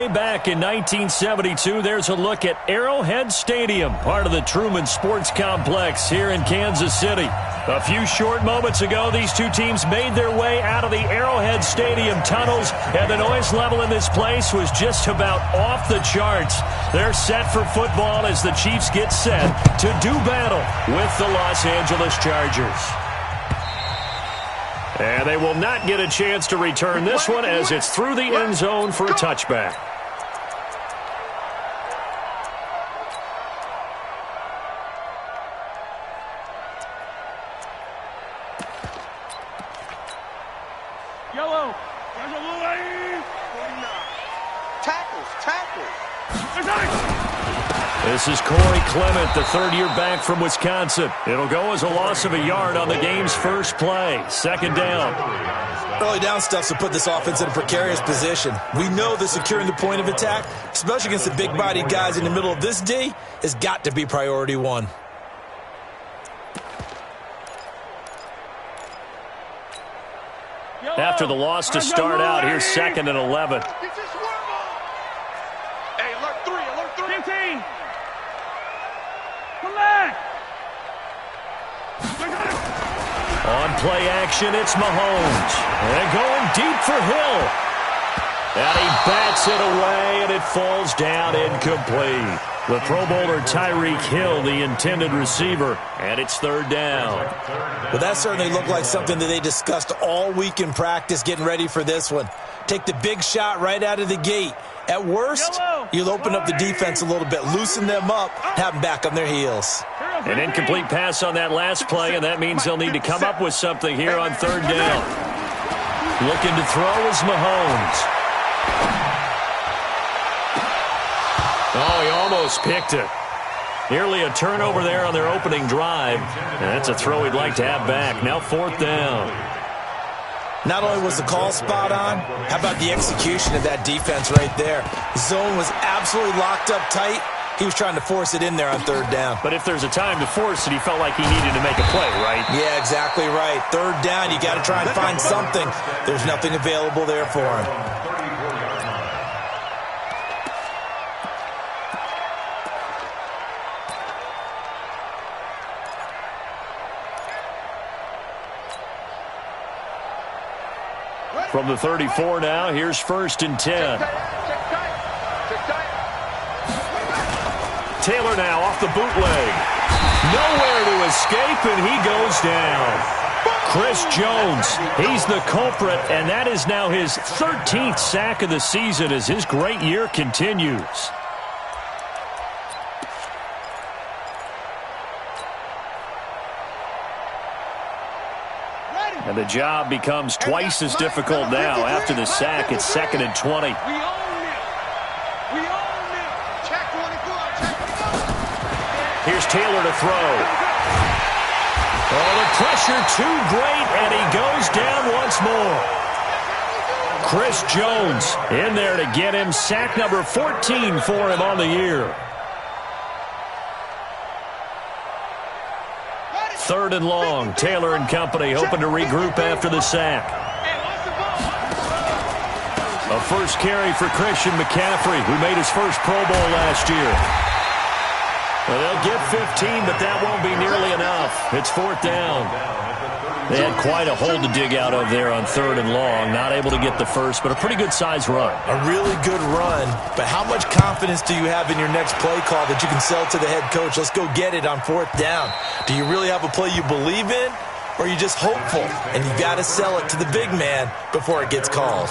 Back in 1972, there's a look at Arrowhead Stadium, part of the Truman Sports Complex here in Kansas City. A few short moments ago, these two teams made their way out of the Arrowhead Stadium tunnels, and the noise level in this place was just about off the charts. They're set for football as the Chiefs get set to do battle with the Los Angeles Chargers. And they will not get a chance to return this one as it's through the end zone for a touchback. Yellow. Tackles. This is Corey Clement, the third-year back from Wisconsin. It'll go as a loss of a yard on the game's first play. Second down. Early down stuff to put this offense in a precarious position. We know that securing the point of attack, especially against the big-bodied guys in the middle of this D, has got to be priority one. After the loss to start out, here's 2nd and 11. Hey, alert 3. 15. Come back. On play action, it's Mahomes. And going deep for Hill. And he bats it away, and it falls down incomplete. The Pro Bowler Tyreek Hill, the intended receiver, and it's third down. Well, that certainly looked like something that they discussed all week in practice getting ready for this one. Take the big shot right out of the gate. At worst, you'll open up the defense a little bit, loosen them up, have them back on their heels. An incomplete pass on that last play, and that means they'll need to come up with something here on third down. Looking to throw is Mahomes. Oh, he almost picked it. Nearly a turnover there on their opening drive. And that's a throw he'd like to have back. Now fourth down. Not only was the call spot on, how about the execution of that defense right there? Zone was absolutely locked up tight. He was trying to force it in there on third down. But if there's a time to force it, he felt like he needed to make a play, right? Yeah, exactly right. Third down, you got to try and find something. There's nothing available there for him. From the 34 now, here's 1st and 10. Taylor now off the bootleg. Nowhere to escape, and he goes down. Chris Jones, he's the culprit, and that is now his 13th sack of the season as his great year continues. And the job becomes twice as difficult now. After the sack, it's 2nd and 20. Here's Taylor to throw. Oh, the pressure too great, and he goes down once more. Chris Jones in there to get him. Sack number 14 for him on the year. 3rd and long. Taylor and company hoping to regroup after the sack. A first carry for Christian McCaffrey, who made his first Pro Bowl last year. Well, they'll get 15, but that won't be nearly enough. It's 4th down. They had quite a hole to dig out of there on 3rd and long. Not able to get the first, but a pretty good-sized run. A really good run, but how much confidence do you have in your next play call that you can sell to the head coach? Let's go get it on 4th down. Do you really have a play you believe in, or are you just hopeful? And you got to sell it to the big man before it gets called.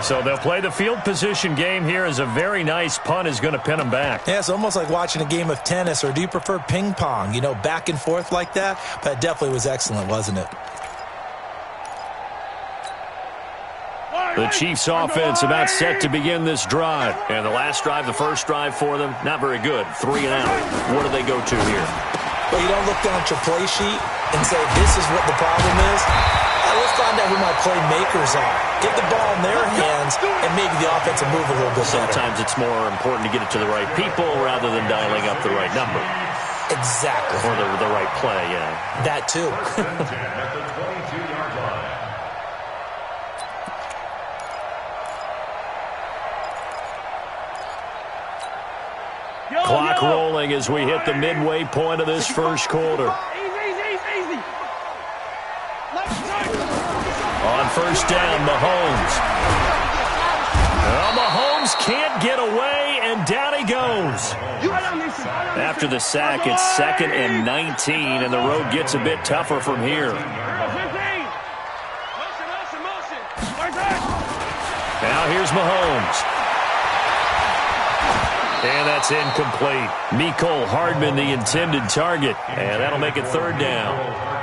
So they'll play the field position game here as a very nice punt is going to pin them back. Yeah, it's almost like watching a game of tennis, or do you prefer ping pong? You know, back and forth like that? That definitely was excellent, wasn't it? The Chiefs offense about set to begin this drive. And the last drive, the first drive for them, not very good. 3 and out. What do they go to here? Well, you don't look down at your play sheet and say, this is what the problem is. Let's find out who my playmakers are. Get the ball in their hands, and maybe the offense will move a little bit better. Sometimes it's more important to get it to the right people rather than dialing up the right number. Exactly. Or the right play, yeah. That too. Clock rolling as we hit the midway point of this first quarter. Easy. On first down, Mahomes. Well, Mahomes can't get away, and down he goes. After the sack, it's 2nd and 19, and the road gets a bit tougher from here. Now here's Mahomes. And that's incomplete. Mecole Hardman, the intended target. And that'll make it 3rd down.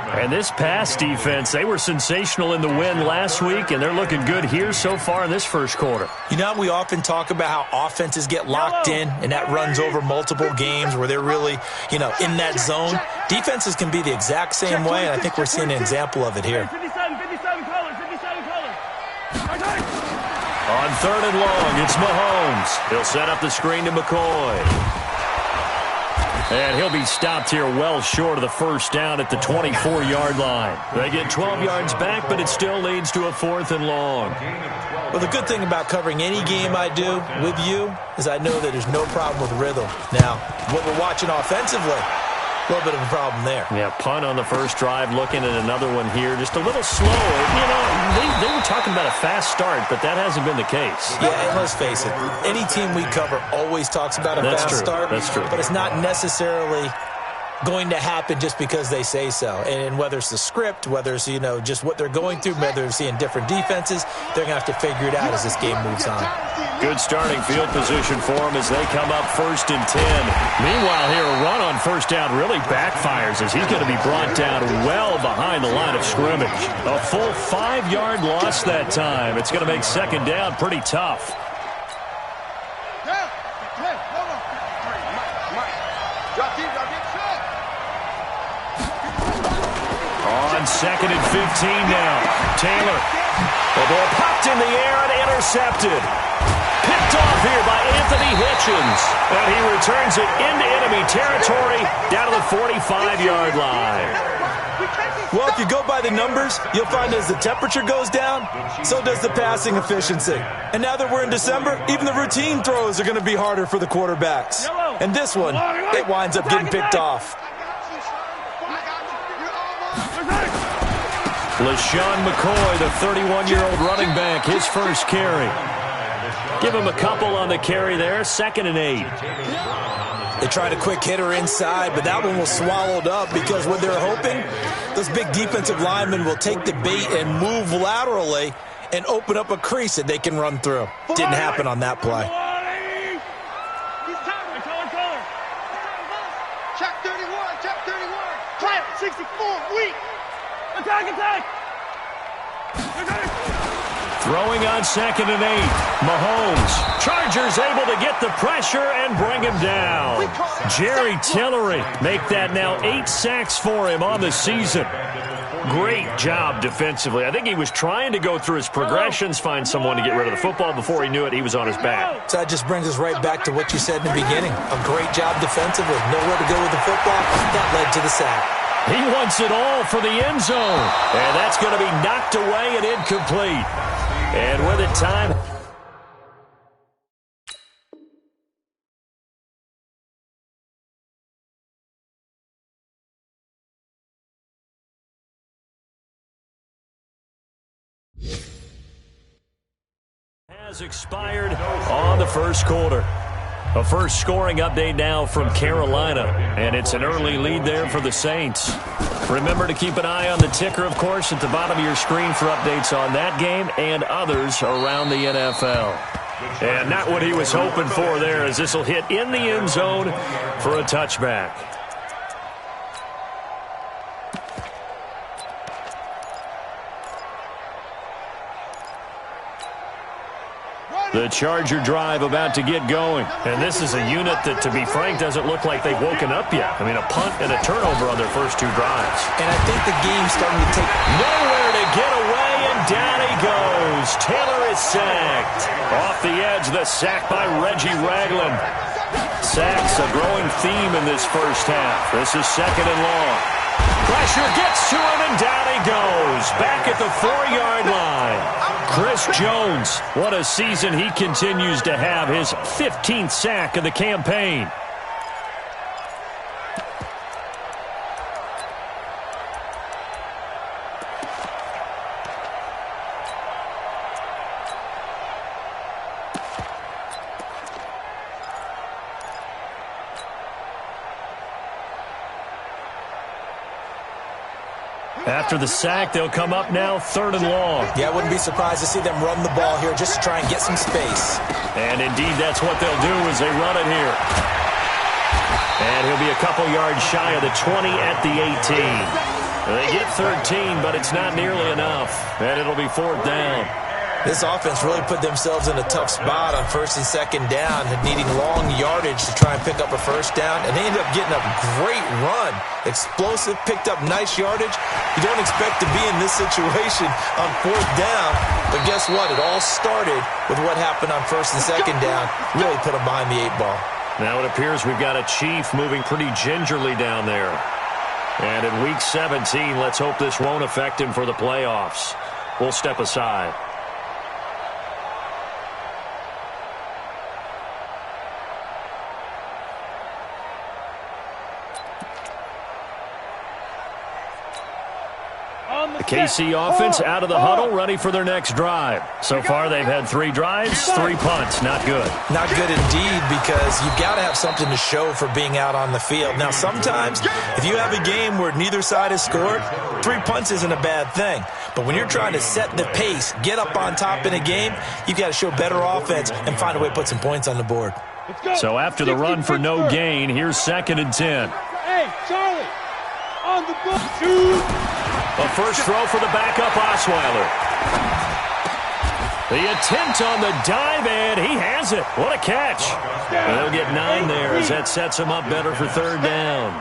And this pass defense, they were sensational in the win last week, and they're looking good here so far in this first quarter. You know, we often talk about how offenses get locked in, and that runs over multiple games where they're really, in that zone. Defenses can be the exact same way, and I think we're seeing an example of it here. 57 colors. On 3rd and long, it's Mahomes. He'll set up the screen to McCoy. And he'll be stopped here well short of the first down at the 24-yard line. They get 12 yards back, but it still leads to a 4th and long. Well, the good thing about covering any game I do with you is I know that there's no problem with rhythm. Now, what we're watching offensively, a little bit of a problem there. Yeah, punt on the first drive, looking at another one here. Just a little slower. They were talking about a fast start, but that hasn't been the case. Yeah, and let's face it, any team we cover always talks about a fast start. That's true. But it's not necessarily going to happen just because they say so. And whether it's the script, whether it's, just what they're going through, whether they're seeing different defenses, they're going to have to figure it out as this game moves on. Good starting field position for them as they come up 1st and 10. Meanwhile, here, a run on first down really backfires as he's going to be brought down well behind the line of scrimmage. A full 5-yard loss that time. It's going to make 2nd down pretty tough. On 2nd and 15 now. Taylor. The ball popped in the air and intercepted. Picked off here by Anthony Hitchens. And he returns it into enemy territory down to the 45-yard line. Well, if you go by the numbers, you'll find as the temperature goes down, so does the passing efficiency. And now that we're in December, even the routine throws are going to be harder for the quarterbacks. And this one, it winds up getting picked off. LaShawn McCoy, the 31-year-old running back, his first carry. Give him a couple on the carry there, 2nd and 8. They tried a quick hitter inside, but that one was swallowed up because what they're hoping, those big defensive linemen will take the bait and move laterally and open up a crease that they can run through. Didn't happen on that play. Check 31. Trap 64, weak. Attack. Throwing on 2nd and 8. Mahomes. Chargers able to get the pressure and bring him down. Jerry Tillery make that now 8 sacks for him on the season. Great job defensively. I think he was trying to go through his progressions, find someone to get rid of the football. Before he knew it, he was on his back. So that just brings us right back to what you said in the beginning. A great job defensively. Nowhere to go with the football. That led to the sack. He wants it all for the end zone. And that's going to be knocked away and incomplete. And with it, time. Has expired on the first quarter. A first scoring update now from Carolina, and it's an early lead there for the Saints. Remember to keep an eye on the ticker, of course, at the bottom of your screen for updates on that game and others around the NFL. And not what he was hoping for there, as this will hit in the end zone for a touchback. The Charger drive about to get going. And this is a unit that, to be frank, doesn't look like they've woken up yet. I mean, a punt and a turnover on their first 2 drives. And I think the game's starting to take nowhere to get away, and down he goes. Taylor is sacked. Off the edge, the sack by Reggie Ragland. Sacks a growing theme in this first half. This is 2nd and long. Pressure gets to him, and down he goes. Back at the 4-yard line. Chris Jones, what a season he continues to have. His 15th sack of the campaign. After the sack, they'll come up now 3rd and long. Yeah, I wouldn't be surprised to see them run the ball here just to try and get some space. And indeed, that's what they'll do as they run it here. And he'll be a couple yards shy of the 20 at the 18. They get 13, but it's not nearly enough. And it'll be 4th down. This offense really put themselves in a tough spot on 1st and 2nd down, needing long yardage to try and pick up a 1st down, and they ended up getting a great run. Explosive, picked up nice yardage. You don't expect to be in this situation on 4th down, but guess what? It all started with what happened on 1st and 2nd down. Really put them behind the 8-ball. Now it appears we've got a Chief moving pretty gingerly down there. And in Week 17, let's hope this won't affect him for the playoffs. We'll step aside. The KC offense out of the huddle, ready for their next drive. So far, they've had 3 drives, 3 punts. Not good. Not good indeed, because you've got to have something to show for being out on the field. Now, sometimes, if you have a game where neither side has scored, 3 punts isn't a bad thing. But when you're trying to set the pace, get up on top in a game, you've got to show better offense and find a way to put some points on the board. So after the run for no gain, here's 2nd and 10. Hey, Charlie, on the ball. A first throw for the backup Osweiler. The attempt on the dive, and he has it. What a catch. They'll get 9 there as that sets him up better for 3rd down.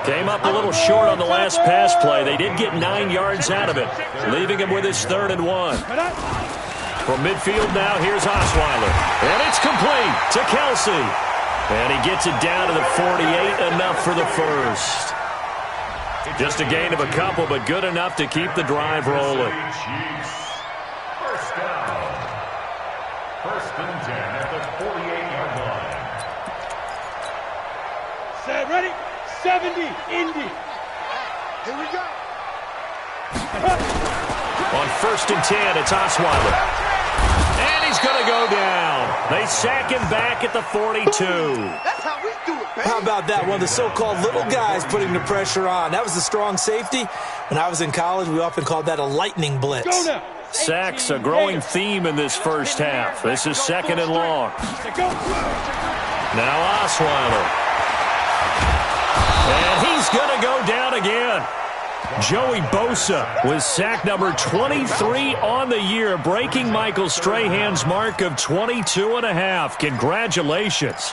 Came up a little short on the last pass play. They did get 9 yards out of it, leaving him with his 3rd and 1. From midfield now, here's Osweiler. And it's complete to Kelsey. And he gets it down to the 48, enough for the first. Just a gain of a couple, but good enough to keep the drive rolling. First down. 1st and 10 at the 48-yard line. Set, ready? 70, Indy. Here we go. On 1st and 10, it's Osweiler. And he's going to go down. They sack him back at the 42. That's how we do it, baby. How about that? One of the so-called little guys putting the pressure on. That was the strong safety. When I was in college, we often called that a lightning blitz. Go now. Sacks, a growing theme in this first half. This is 2nd and long. Now Osweiler. And he's going to go down again. Joey Bosa with sack number 23 on the year, breaking Michael Strahan's mark of 22.5. Congratulations.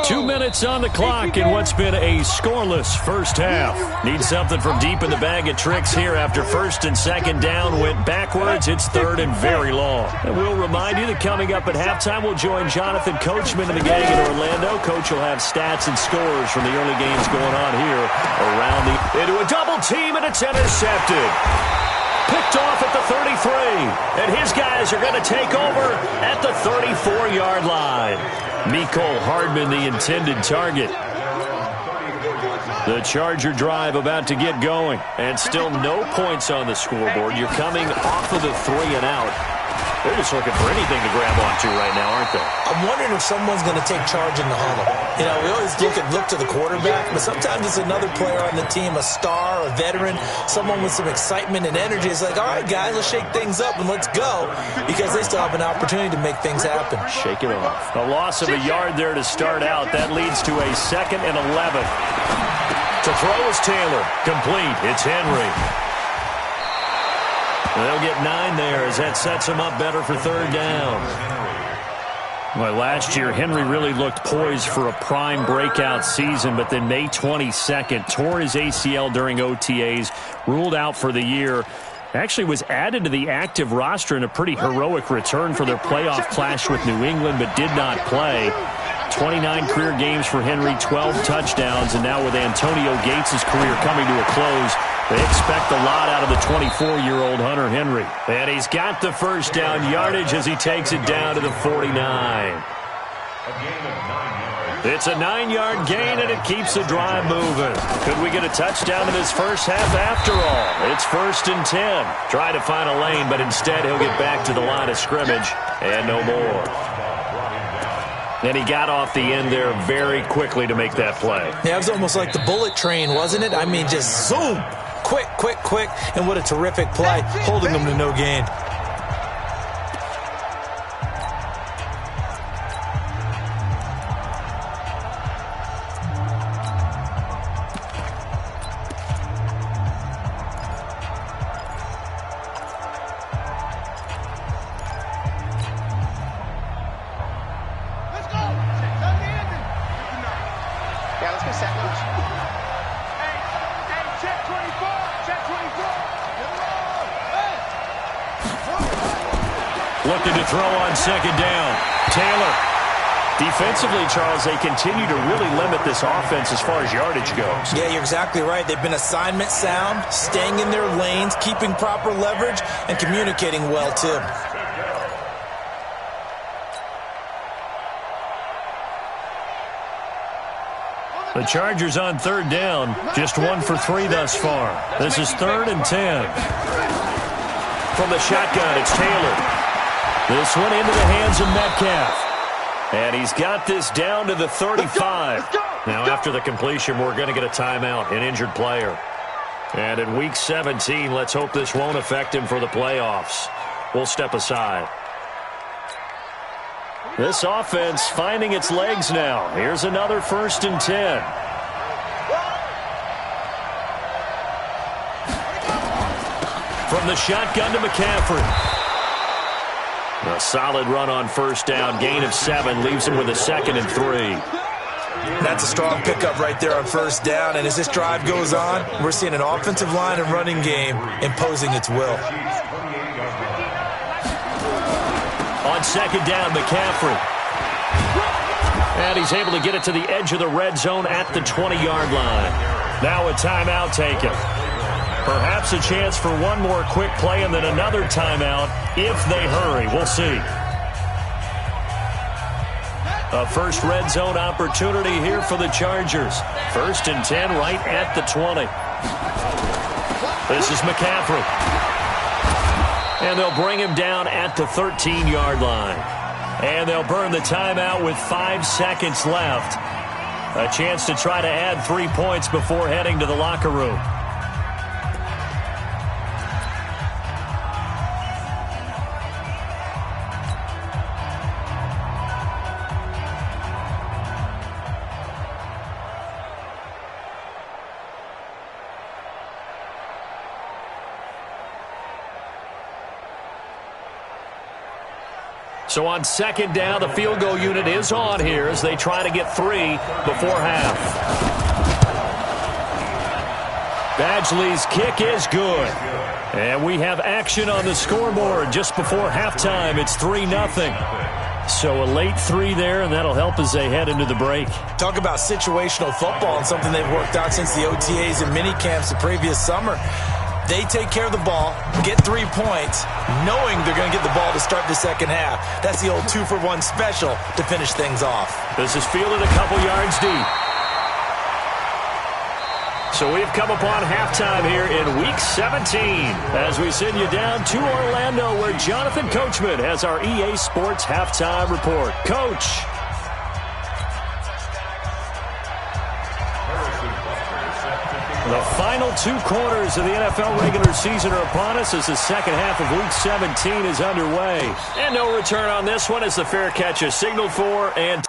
2 minutes on the clock in what's been a scoreless first half. Need something from deep in the bag of tricks here after 1st and 2nd down went backwards. It's 3rd and very long. And we'll remind you that coming up at halftime, we'll join Jonathan Coachman and the gang in Orlando. Coach will have stats and scores from the early games going on here around the... Into a double team, and it's intercepted. Picked off at the 33. And his guys are going to take over at the 34-yard line. Mecole Hardman, the intended target. The Charger drive about to get going. And still no points on the scoreboard. You're coming off of the 3 and out. They're just looking for anything to grab onto right now, aren't they? I'm wondering if someone's going to take charge in the huddle. You know, we always look to the quarterback, but sometimes it's another player on the team, a star, a veteran, someone with some excitement and energy. It's like, all right, guys, let's shake things up and let's go, because they still have an opportunity to make things happen. Shake it off. A loss of a yard there to start out. That leads to a 2nd and 11. To throw is Taylor. Complete. It's Henry. They'll get 9 there as that sets them up better for 3rd down. Well, last year, Henry really looked poised for a prime breakout season, but then May 22nd, tore his ACL during OTAs, ruled out for the year. Actually was added to the active roster in a pretty heroic return for their playoff clash with New England, but did not play. 29 career games for Henry, 12 touchdowns, and now with Antonio Gates' career coming to a close, they expect a lot out of the 24-year-old Hunter Henry. And he's got the first down yardage as he takes it down to the 49. It's a 9-yard gain, and it keeps the drive moving. Could we get a touchdown in this first half after all? It's 1st and 10. Try to find a lane, but instead he'll get back to the line of scrimmage, and no more. And he got off the end there very quickly to make that play. Yeah, it was almost like the bullet train, wasn't it? I mean, just zoom. Quick, quick, quick. And what a terrific play, holding them to no gain. Looking to throw on second down. Taylor. Defensively, Charles, they continue to really limit this offense as far as yardage goes. Yeah, you're exactly right. They've been assignment sound, staying in their lanes, keeping proper leverage, and communicating well, too. The Chargers on third down. Just 1 for 3 thus far. This is 3rd and 10. From the shotgun, it's Taylor. This one into the hands of Metcalf. And he's got this down to the 35. Now, after the completion, we're going to get a timeout, an injured player. And in Week 17, let's hope this won't affect him for the playoffs. We'll step aside. This offense finding its legs now. Here's another 1st and 10. From the shotgun to McCaffrey. A solid run on 1st down. Gain of 7 leaves him with a 2nd and 3. That's a strong pickup right there on 1st down. And as this drive goes on, we're seeing an offensive line and running game imposing its will. On 2nd down, McCaffrey. And he's able to get it to the edge of the red zone at the 20-yard line. Now a timeout taken. Perhaps a chance for one more quick play and then another timeout if they hurry. We'll see. A first red zone opportunity here for the Chargers. 1st and 10 right at the 20. This is McCaffrey. And they'll bring him down at the 13-yard line. And they'll burn the timeout with 5 seconds left. A chance to try to add 3 points before heading to the locker room. So on 2nd down, the field goal unit is on here as they try to get 3 before half. Badgley's kick is good. And we have action on the scoreboard just before halftime. It's 3-0. So a late 3 there, and that'll help as they head into the break. Talk about situational football and something they've worked out since the OTAs and mini camps the previous summer. They take care of the ball, get 3 points, knowing they're going to get the ball to start the second half. That's the old 2-for-1 special to finish things off. This is fielded a couple yards deep. So we've come upon halftime here in Week 17 as we send you down to Orlando where Jonathan Coachman has our EA Sports Halftime Report. Coach. The final 2 quarters of the NFL regular season are upon us as the second half of Week 17 is underway. And no return on this one as the fair catch is signaled for and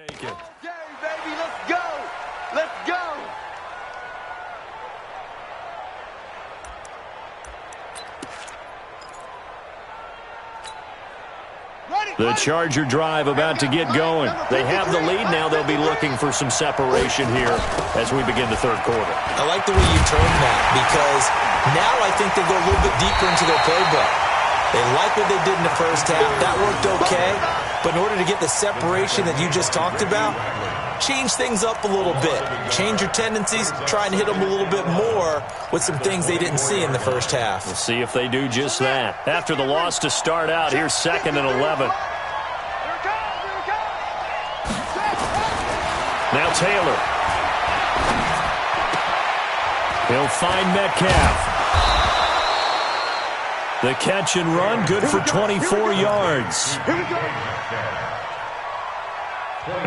Take it. Gary, baby, let's go! Let's go! The Charger drive about to get going. They have the lead now. They'll be looking for some separation here as we begin the third quarter. I like the way you term that because now I think they go a little bit deeper into their playbook. They like what they did in the first half. That worked okay. But in order to get the separation that you just talked about, change things up a little bit. Change your tendencies. Try and hit them a little bit more with some things they didn't see in the first half. We'll see if they do just that. After the loss to start out, here's 2nd and 11. Now Taylor. He'll find Metcalf. The catch and run, good for 24 yards.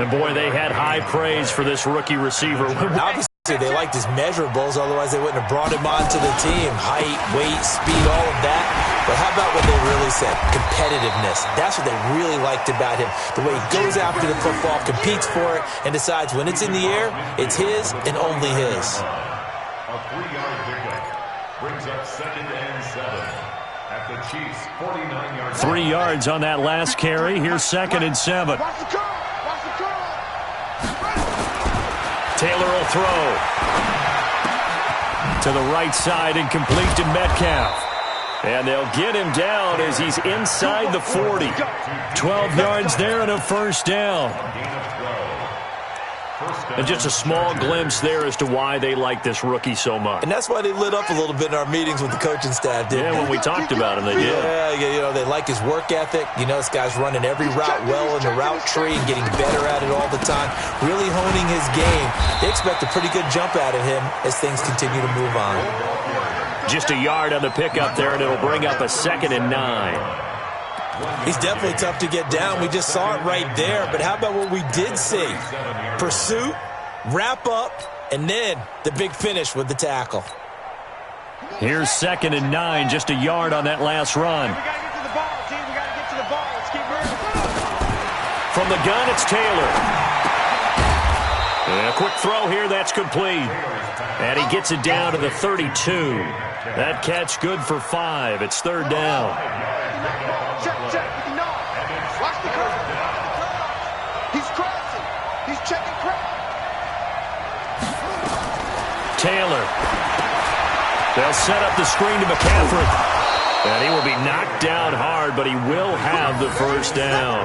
And, boy, they had high praise for this rookie receiver. Obviously, they liked his measurables. Otherwise, they wouldn't have brought him onto the team. Height, weight, speed, all of that. But how about what they really said? Competitiveness. That's what they really liked about him. The way he goes after the football, competes for it, and decides when it's in the air, it's his and only his. A 3-yard pickup brings up 2nd and 7 at the Chiefs' 49-yard line. 3 yards on that last carry. Here's 2nd and 7. Taylor will throw. To the right side and complete to Metcalf. And they'll get him down as he's inside the 40. 12 yards there and a first down. And just a small glimpse there as to why they like this rookie so much. And that's why they lit up a little bit in our meetings with the coaching staff, didn't they? When we talked about him, they did. Yeah, they like his work ethic. You know, this guy's running every route well in the route tree and getting better at it all the time. Really honing his game. They expect a pretty good jump out of him as things continue to move on. Just a yard on the pickup there, and it'll bring up a 2nd and 9. He's definitely tough to get down. We just saw it right there. But how about what we did see? Pursuit, wrap up, and then the big finish with the tackle. Here's 2nd and 9, just a yard on that last run. We got to get to the ball, team. We got to get to the ball. Let's keep moving. From the gun, it's Taylor. And a quick throw here, that's complete. And he gets it down to the 32. That catch good for 5. It's 3rd down. Check with the nod. Watch the curve. He's crossing. He's checking crowd. Taylor. They'll set up the screen to McCaffrey. And he will be knocked down hard, but he will have the first down.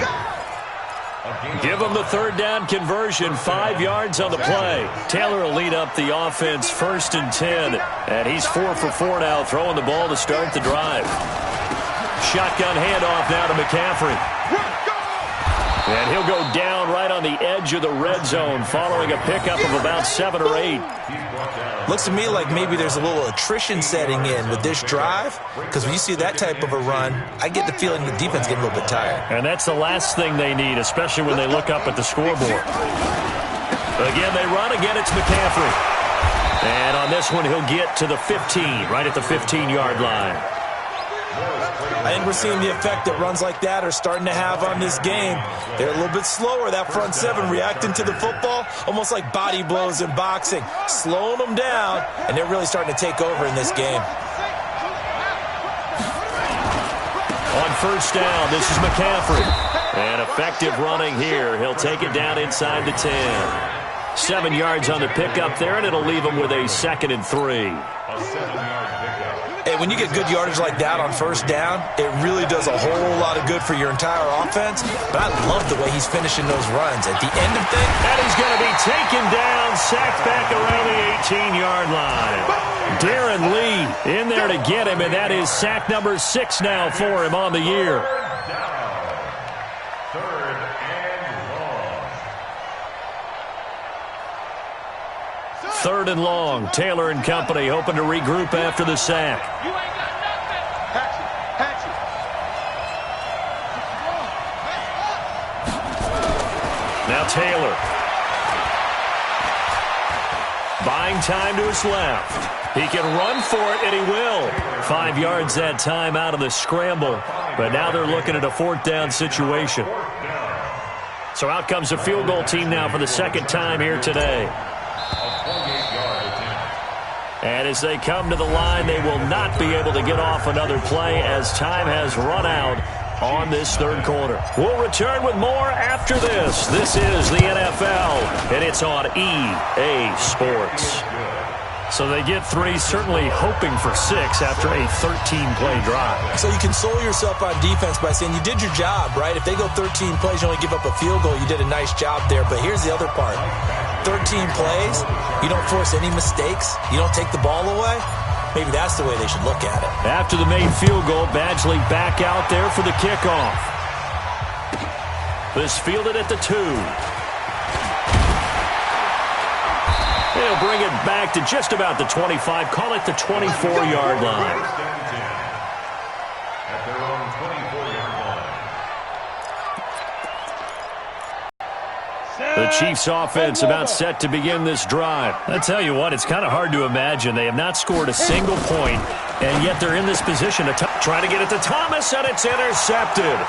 Give him the 3rd down conversion, 5 yards on the play. Taylor will lead up the offense 1st and 10. And he's 4 for 4 now, throwing the ball to start the drive. Shotgun handoff now to McCaffrey. And he'll go down right on the edge of the red zone following a pickup of about 7 or 8. Looks to me like maybe there's a little attrition setting in with this drive, because when you see that type of a run, I get the feeling the defense getting a little bit tired. And that's the last thing they need, especially when they look up at the scoreboard. Again, they run. Again, it's McCaffrey. And on this one, he'll get to the 15, right at the 15-yard line. I think we're seeing the effect that runs like that are starting to have on this game. They're a little bit slower, that front 7, reacting to the football, almost like body blows in boxing, slowing them down, and they're really starting to take over in this game. On 1st down, this is McCaffrey. And effective running here. He'll take it down inside the 10. 7 yards on the pickup there, and it'll leave him with a 2nd and 3. A 7-yard pickup. Hey, when you get good yardage like that on 1st down, it really does a whole lot of good for your entire offense. But I love the way he's finishing those runs. At the end of things, and he's going to be taken down, sacked back around the 18-yard line. Darren Lee in there to get him, and that is sack number 6 now for him on the year. 3rd and long. 3rd and long. Taylor and company hoping to regroup after the sack. You ain't got nothing. Hatch it. Now Taylor. Buying time to his left. He can run for it, and he will. 5 yards that time out of the scramble. But now they're looking at a 4th down situation. So out comes a field goal team now for the second time here today. And as they come to the line, they will not be able to get off another play as time has run out on this third quarter. We'll return with more after this. This is the NFL, and it's on EA Sports. So they get 3, certainly hoping for 6 after a 13-play drive. So you console yourself on defense by saying you did your job, right? If they go 13 plays, you only give up a field goal, you did a nice job there. But here's the other part. 13 plays, you don't force any mistakes, you don't take the ball away. Maybe that's the way they should look at it. After the made field goal, Badgley back out there for the kickoff. This fielded at the 2. They'll bring it back to just about the 25. Call it the 24-yard line. At their own 24-yard line. The Chiefs offense about set to begin this drive. I tell you what, it's kind of hard to imagine. They have not scored a single point, and yet they're in this position to try to get it to Thomas, and it's intercepted.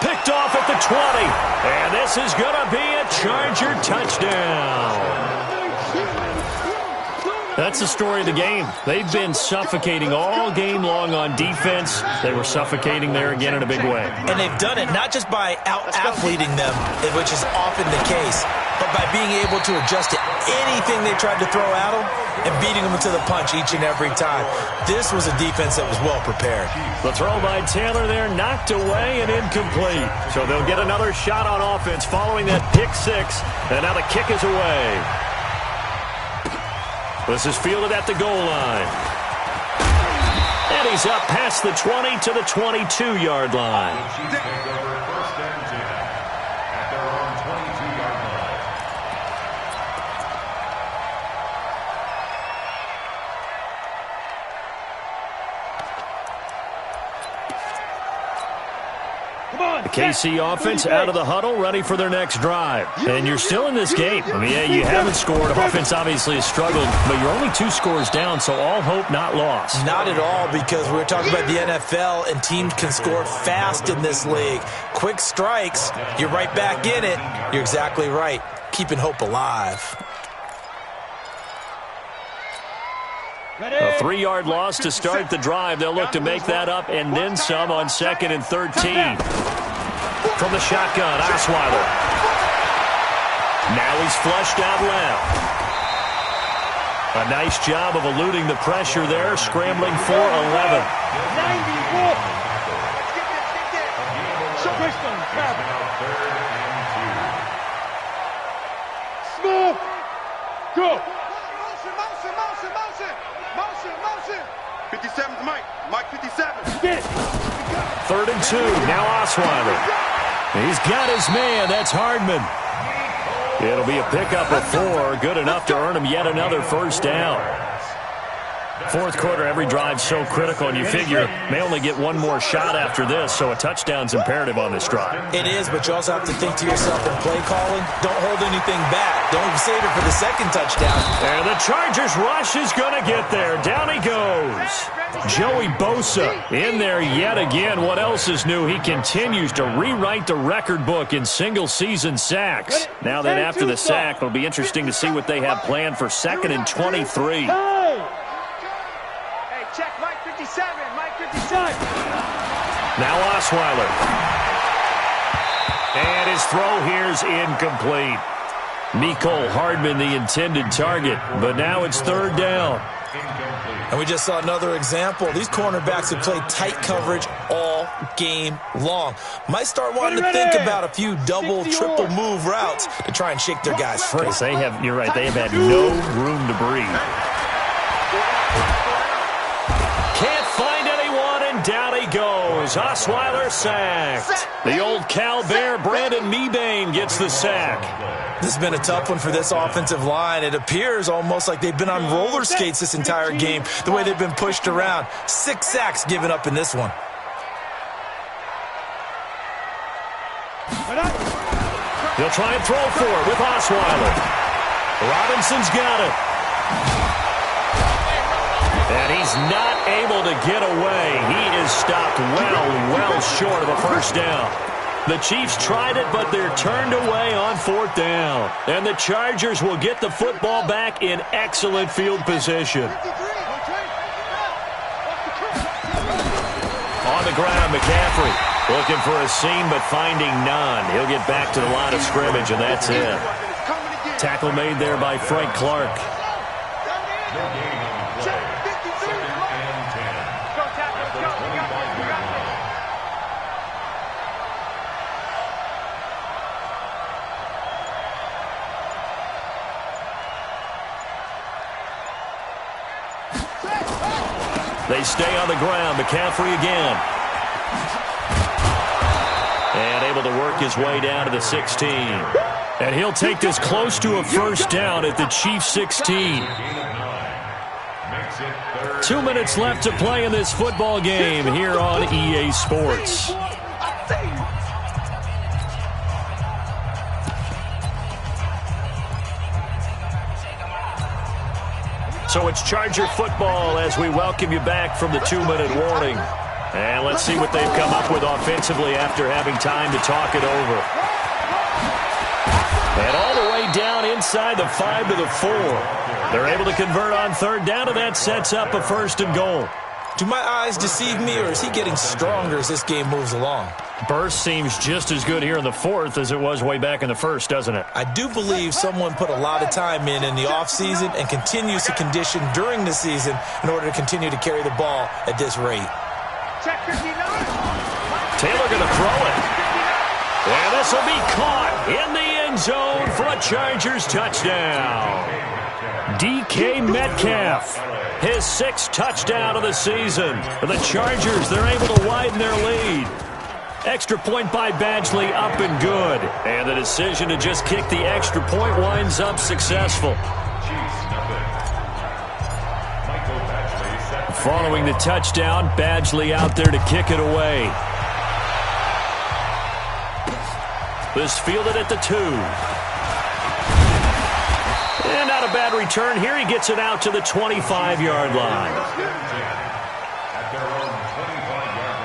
Picked off at the 20, and this is going to be a Charger touchdown. That's the story of the game. They've been suffocating all game long on defense. They were suffocating there again in a big way. And they've done it not just by out-athleting them, which is often the case, but by being able to adjust to anything they tried to throw at them and beating them to the punch each and every time. This was a defense that was well prepared. The throw by Taylor there knocked away and incomplete. So they'll get another shot on offense following that pick 6, and now the kick is away. This is fielded at the goal line. And he's up past the 20 to the 22-yard line. The Chiefs take over 1st and 10 at their own 22-yard line. The KC offense out of the huddle, ready for their next drive. And you're still in this game. I mean, yeah, you haven't scored. Offense obviously has struggled, but you're only 2 scores down, so all hope not lost. Not at all, because we're talking about the NFL, and teams can score fast in this league. Quick strikes, you're right back in it. You're exactly right. Keeping hope alive. A 3-yard loss to start the drive. They'll look to make that up and then some on 2nd and 13. From the shotgun, Osweiler. Now he's flushed out left. A nice job of eluding the pressure there, scrambling for 11. Small. Go. 57's Mike. Mike 57. 3rd and 2. Now Osweiler. He's got his man. That's Hardman. It'll be a pickup of 4. Good enough to earn him yet another first down. 4th quarter, every drive so critical, and you figure may only get one more shot after this, so a touchdown's imperative on this drive. It is, but you also have to think to yourself in play calling, don't hold anything back. Don't save it for the 2nd touchdown. And the Chargers rush is going to get there. Down he goes. Joey Bosa in there yet again. What else is new? He continues to rewrite the record book in single-season sacks. Now then, after the sack, it'll be interesting to see what they have planned for 2nd and 23. Check Mike 57. Mike 57. Now Osweiler. And his throw here's incomplete. Mecole Hardman the intended target, but now it's 3rd down. And we just saw another example. These cornerbacks have played tight coverage all game long. Might start wanting to think about a few double, triple move routes to try and shake their guys free. They have, you're right, they have had no room to breathe. Can't find anyone, and down he goes. Osweiler sacked. The old Cal Bear, Brandon Mebane, gets the sack. This has been a tough one for this offensive line. It appears almost like they've been on roller skates this entire game, the way they've been pushed around. 6 sacks given up in this one. He'll try and throw for it with Osweiler. Robinson's got it. And he's not able to get away. He is stopped well short of a first down. The Chiefs tried it, but they're turned away on 4th down. And the Chargers will get the football back in excellent field position. On the ground, McCaffrey looking for a seam, but finding none. He'll get back to the line of scrimmage, and that's it. Tackle made there by Frank Clark. They stay on the ground. McCaffrey again. And able to work his way down to the 16. And he'll take this close to a first down at the Chiefs' 16. 2 minutes left to play in this football game here on EA Sports. So it's Charger football as we welcome you back from the 2-minute warning. And let's see what they've come up with offensively after having time to talk it over. And all the way down inside the 5 to the 4. They're able to convert on 3rd down, and that sets up a 1st and goal. Do my eyes deceive me, or is he getting stronger as this game moves along? Burst seems just as good here in the 4th as it was way back in the 1st, doesn't it? I do believe someone put a lot of time in the offseason and continues to condition during the season in order to continue to carry the ball at this rate. Taylor going to throw it. And this will be caught in the end zone for a Chargers touchdown. DK Metcalf, his 6th touchdown of the season. For the Chargers, they're able to widen their lead. Extra point by Badgley, up and good. And the decision to just kick the extra point winds up successful. Following the touchdown, Badgley out there to kick it away. This fielded at the 2. And not a bad return here. He gets it out to the 25-yard line. At their own 25-yard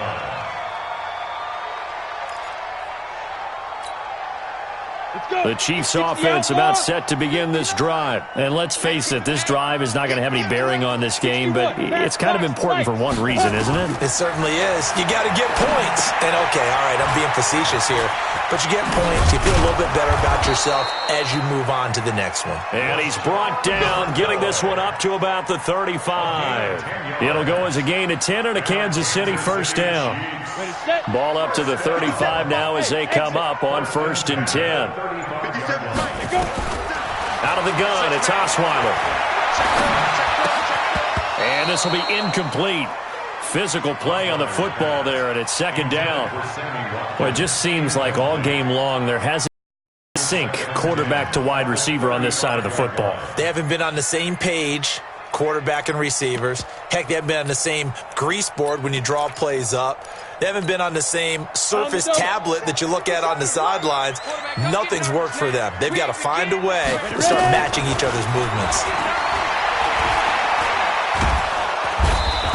line. The Chiefs offense about set to begin this drive. And let's face it, this drive is not going to have any bearing on this game, but it's kind of important for one reason, isn't it? It certainly is. You got to get points. And okay, all right, I'm being facetious here. But you get points, you feel a little bit better about yourself as you move on to the next one. And he's brought down, getting this one up to about the 35. It'll go as a gain of 10 and a Kansas City 1st down. Ball up to the 35 now as they come up on 1st and 10. Out of the gun, it's Osweiler. And this will be incomplete. Physical play on the football there, and it's 2nd down. Well, it just seems like all game long there hasn't been a sync quarterback to wide receiver on this side of the football. They haven't been on the same page, quarterback and receivers. Heck, they haven't been on the same grease board when you draw plays up. They haven't been on the same Surface tablet that you look at on the sidelines. Nothing's worked for them. They've got to find a way to start matching each other's movements.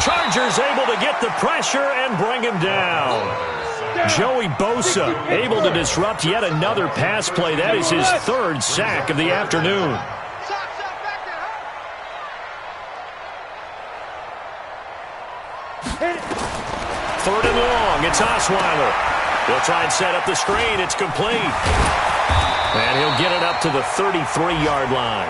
Chargers able to get the pressure and bring him down. Joey Bosa able to disrupt yet another pass play. That is his 3rd sack of the afternoon. Third and long, it's Osweiler. He'll try and set up the screen. It's complete. And he'll get it up to the 33-yard line.